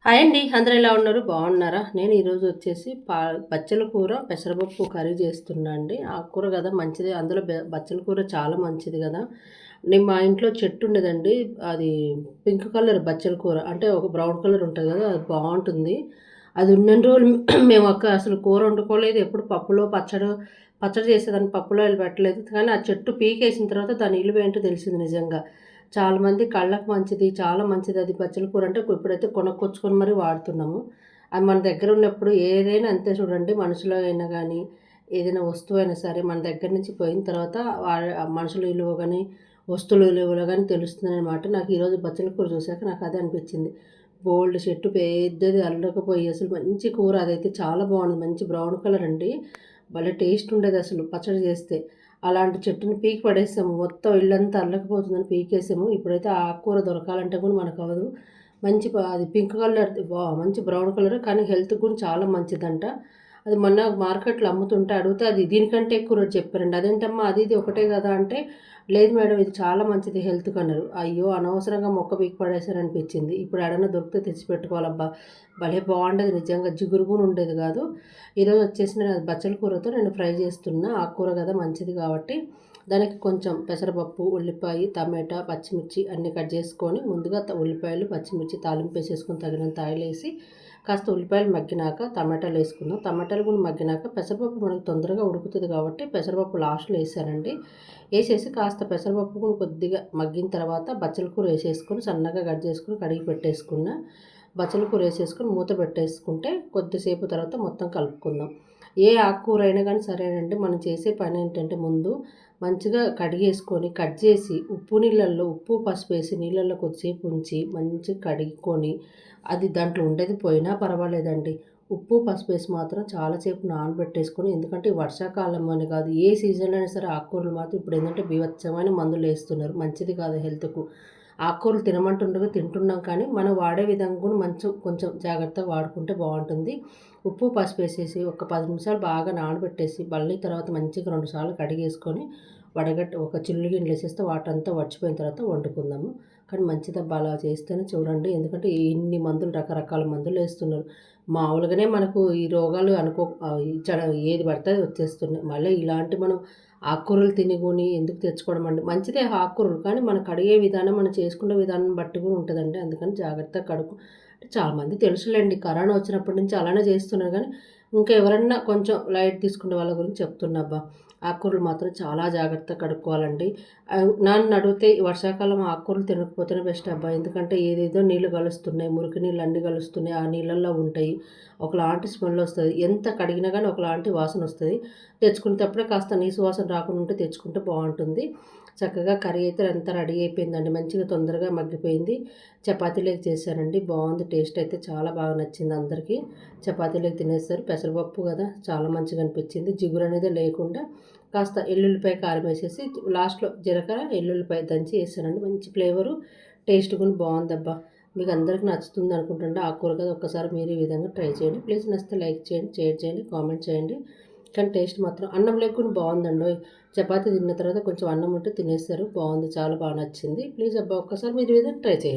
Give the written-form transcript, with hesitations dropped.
Hi అండి. అందరూ ఎలా ఉన్నారు? బాగున్నారా? నేను ఈరోజు వచ్చేసి బచ్చల కూర, పెసరపప్పు కర్రీ చేస్తున్నా అండి. ఆకుకూర కదా మంచిది. అందులో బచ్చల కూర చాలా మంచిది కదా! నేను మా ఇంట్లో చెట్టు ఉండేదండి. అది పింక్ కలర్ బచ్చల కూర. అంటే ఒక బ్రౌన్ కలర్ ఉంటది కదా! అది బావుంటుంది. అది ఉన్నన్ని రోజులు మేము అసలు కూర వండుకోలేదు. ఎప్పుడు పప్పులో పచ్చడి చేసేదాన్ని. పప్పులో ఎళ్ళి పెట్టలేదు. కానీ ఆ చెట్టు పీకేసిన తర్వాత దాని విలువేంటో తెలిసింది నిజంగా. చాలామంది కళ్ళకి మంచిది, చాలా మంచిది అది బచ్చల కూర అంటే ఇప్పుడైతే కొనుక్కొచ్చుకొని మరీ వాడుతున్నాము. అది మన దగ్గర ఉన్నప్పుడు ఏదైనా అంతే చూడండి. మనుషులో అయినా గానీ, ఏదైనా వస్తువైనా సరే మన దగ్గర నుంచి పోయిన తర్వాత మనుషుల విలువ గానీ, వస్తువుల విలువలు గానీ తెలుస్తుందనమాట. నాకు ఈరోజు బచ్చల కూర చూసాక నాకు అదే అనిపించింది. బోలెడు చెట్టు పెద్దది అల్లకపోయి అసలు మంచి కూర అదైతే చాలా బాగుంది. మంచి బ్రౌన్ కలర్ అండి. భలే టేస్ట్ ఉండేదసలు పచ్చడి చేస్తే. అలాంటి చెట్టుని పీకి పడేసాము. మొత్తం ఇల్లంతా అల్లకపోతుందని పీకేసాము. ఇప్పుడైతే ఆ ఆకుకూర దొరకాలంటే కూడా మనకవ్వదు. మంచి అది పింక్ కలర్ మంచి బ్రౌన్ కలర్ కానీ హెల్త్‌కి కూడా చాలా మంచిదంట. అది మొన్న మార్కెట్‌లో అమ్ముతుంటే అడిగితే అది దీనికంటే ఎక్కువ రేట్ చెప్పారండి. అదేంటమ్మా అది ఇది ఒకటే కదా! అంటే లేదు మేడం ఇది చాలా మంచిది హెల్త్‌కన్నారు. అయ్యో! అనవసరంగా మొక్క పీకి పడేసారనిపించింది. ఇప్పుడు ఏడన్నా దొరికితే తెచ్చిపెట్టుకోవాలబ్బా! భలే బాగుండేది నిజంగా జిగురు కూడా ఉండేది కాదు. ఈరోజు వచ్చేసి నేను బచ్చల కూరతో నేను ఫ్రై చేస్తున్నా. ఆకుకూర కదా మంచిది కాబట్టి దానికి కొంచెం పెసరపప్పు, ఉల్లిపాయ, టమాటా, పచ్చిమిర్చి అన్నీ కట్ చేసుకొని ముందుగా ఉల్లిపాయలు, పచ్చిమిర్చి తాలింపేసేసుకొని తగినంత ఆయిలేసి కాస్త ఉల్లిపాయలు మగ్గినాక టమాటాలు వేసుకుందాం. టమాటాలు కూడా మగ్గినాక పెసరపప్పు మనకు తొందరగా ఉడుకుతుంది కాబట్టి పెసరపప్పు లాస్ట్‌లో వేసానండి. వేసేసి కాస్త పెసరపప్పు కూడా కొద్దిగా మగ్గిన తర్వాత బచ్చల కూర వేసేసుకొని సన్నగా కట్ చేసుకొని కడిగి పెట్టేసుకున్న. బచ్చల కూర వేసేసుకొని మూత పెట్టేసుకుంటే కొద్దిసేపు తర్వాత మొత్తం కలుపుకుందాం. ఏ ఆకుకూర అయినా కానీ సరేనండి మనం చేసే పని ఏంటంటే ముందు మంచిగా కడిగేసుకొని కట్ చేసి ఉప్పు పసుపు వేసి నీళ్ళల్లో కొద్దిసేపు ఉంచి మంచిగా కడుక్కొని అది దాంట్లో ఉండేది పోయినా పర్వాలేదండి. ఉప్పు పసుపు వేసి మాత్రం చాలాసేపు నానబెట్టేసుకొని ఎందుకంటే వర్షాకాలం అని కాదు ఏ సీజన్లో అయినా సరే ఆకుకూరలు మాత్రం ఇప్పుడు ఏంటంటే బీభత్సమైన మందులు వేస్తున్నారు. మంచిది కాదు హెల్త్‌కు. ఆకుకూరలు తినమంటుండగా తింటున్నాం కానీ మనం వాడే విధంగా కూడా కొంచెం జాగ్రత్తగా వాడుకుంటే బాగుంటుంది. ఉప్పు పసుపు వేసేసి ఒక 10 నిమిషాలు బాగా నానబెట్టేసి మళ్ళీ తర్వాత మంచిగా 2 సార్లు కడిగేసుకొని ఒక చిల్లు గిన్నెలో వేసేస్తే వాటర్ అంతా వచ్చిపోయిన తర్వాత వండుకుందాము. కానీ మంచిదబ్బా అలా చేస్తేనే చూడండి. ఎందుకంటే ఇన్ని మందులు రకరకాల మందులు వేస్తున్నారు. మామూలుగానే మనకు ఈ రోగాలు ఏది పడితే అది వచ్చేస్తున్నాయి. మళ్ళీ ఇలాంటి మనం ఆకుకూరలు తిని ఎందుకు తెచ్చుకోవడం అండి. మంచిదే ఆకుకూరలు కానీ మనం కడిగే విధానం మనం చేసుకునే విధానం బట్టి కూడా ఉంటుందండి. అందుకని జాగ్రత్తగా అంటే చాలామంది తెలుసులేండి. కరోనా వచ్చినప్పటి నుంచి అలానే చేస్తున్నారు కానీ ఇంకా ఎవరన్నా కొంచెం లైట్ తీసుకునే వాళ్ళ గురించి చెప్తున్నా అబ్బా. ఆకుకూరలు మాత్రం చాలా జాగ్రత్తగా కడుక్కోవాలండి. నన్ను అడిగితే వర్షాకాలం ఆకుకూరలు తినకపోతేనే బెస్ట్ అబ్బా. ఎందుకంటే ఏదేదో నీళ్ళు కలుస్తున్నాయి. మురికి నీళ్ళు అన్నీ కలుస్తున్నాయి. ఆ నీళ్ళల్లో ఉంటాయి. ఒకలాంటి స్మెల్ వస్తది. ఎంత కడిగినా కానీ ఒకలాంటి వాసన వస్తది. తెచ్చుకునేటప్పుడే కాస్త నీసు వాసన రాకుండా ఉంటే తెచ్చుకుంటే బాగుంటుంది. చక్కగా కర్రీ అయితే అంతా రెడీ అయిపోయిందండి. మంచిగా తొందరగా మగ్గిపోయింది. చపాతీలోకి చేశానండి. బాగుంది. టేస్ట్ అయితే చాలా బాగా నచ్చింది అందరికీ. చపాతీలోకి తినేస్తారు. పెసరపప్పు కదా చాలా మంచిగా అనిపించింది. జిగురు అనేది లేకుండా కాస్త ఎల్లుల్లిపాయ కారం వేసేసి లాస్ట్‌లో జీలకర్ర, ఎల్లుల్లిపాయ దంచి వేసానండి. మంచి ఫ్లేవరు టేస్ట్ కూడా బాగుందబ్బా. మీకు అందరికి నచ్చుతుంది అనుకుంటుంటే ఆకుకూర కదా ఒక్కసారి మీరు ఈ విధంగా ట్రై చేయండి. ప్లీజ్ నచ్చితే లైక్ చేయండి, షేర్ చేయండి, కామెంట్ చేయండి. కానీ టేస్ట్ మాత్రం అన్నం లేకుండా బాగుందండోయ్. చపాతీ తిన్న తర్వాత కొంచెం అన్నం ఉంటే తినేస్తారు. బాగుంది. చాలా బాగా నచ్చింది. ప్లీజ్ అబ్బా ఒక్కసారి మీరు ఈ విధంగా ట్రై చేయండి.